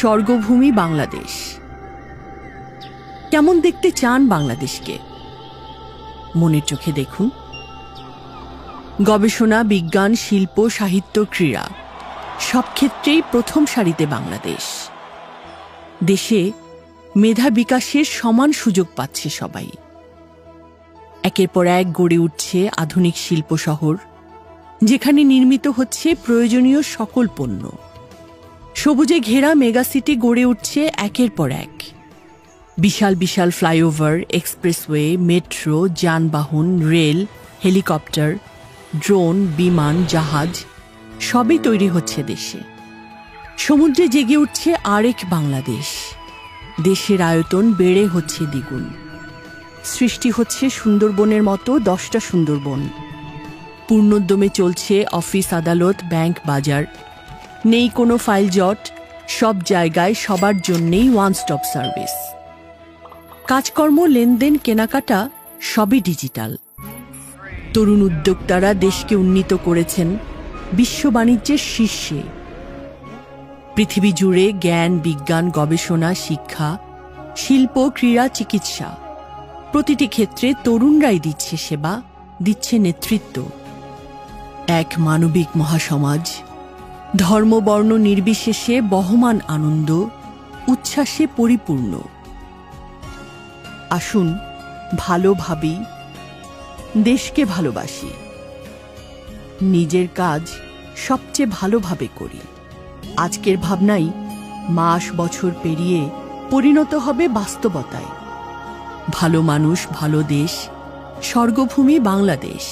স্বর্গভূমি বাংলাদেশ। কেমন দেখতে চান বাংলাদেশকে? মনের চোখে দেখুন। গবেষণা, বিজ্ঞান, শিল্প, সাহিত্য, ক্রীড়া সব ক্ষেত্রেই প্রথম সারিতে বাংলাদেশ। দেশে মেধা বিকাশের সমান সুযোগ পাচ্ছে সবাই। একের পর এক গড়ে উঠছে আধুনিক শিল্প শহর, যেখানে নির্মিত হচ্ছে প্রয়োজনীয় সকল পণ্য। সবুজে ঘেরা মেগাসিটি গড়ে উঠছে একের পর এক। বিশাল বিশাল ফ্লাইওভার, এক্সপ্রেসওয়ে, মেট্রো, যানবাহন, রেল, হেলিকপ্টার, ড্রোন, বিমান, জাহাজ সবই তৈরি হচ্ছে দেশে। সমুদ্রে জেগে উঠছে আরেক বাংলাদেশ। দেশের আয়তন বেড়ে হচ্ছে দ্বিগুণ। সৃষ্টি হচ্ছে সুন্দরবনের মতো 10টা সুন্দরবন। পূর্ণোদ্যমে চলছে অফিস, আদালত, ব্যাংক, বাজার। নেই কোনো ফাইল জট, সব জায়গায় সবার জন্যেই ওয়ান স্টপ সার্ভিস। কাজকর্ম, লেনদেন, কেনাকাটা সবই ডিজিটাল। তরুণ উদ্যোক্তারা দেশকে উন্নীত করেছেন বিশ্ব বাণিজ্যের শীর্ষে। পৃথিবী জুড়ে জ্ঞান, বিজ্ঞান, গবেষণা, শিক্ষা, শিল্প, ক্রীড়া, চিকিৎসা প্রতিটি ক্ষেত্রে তরুণরাই দিচ্ছে সেবা, দিচ্ছে নেতৃত্ব। এক মানবিক মহাসমাজ, ধর্ম বর্ণ নির্বিশেষে বহমান আনন্দ, উচ্ছ্বাসে পরিপূর্ণ। আসুন ভালো ভাবি, দেশকে ভালোবাসি, নিজের কাজ সবচেয়ে ভালোভাবে করি। আজকের ভাবনাই মাস বছর পেরিয়ে পরিণত হবে বাস্তবতায়। ভালো মানুষ, ভালো দেশ, স্বর্গভূমি বাংলাদেশ।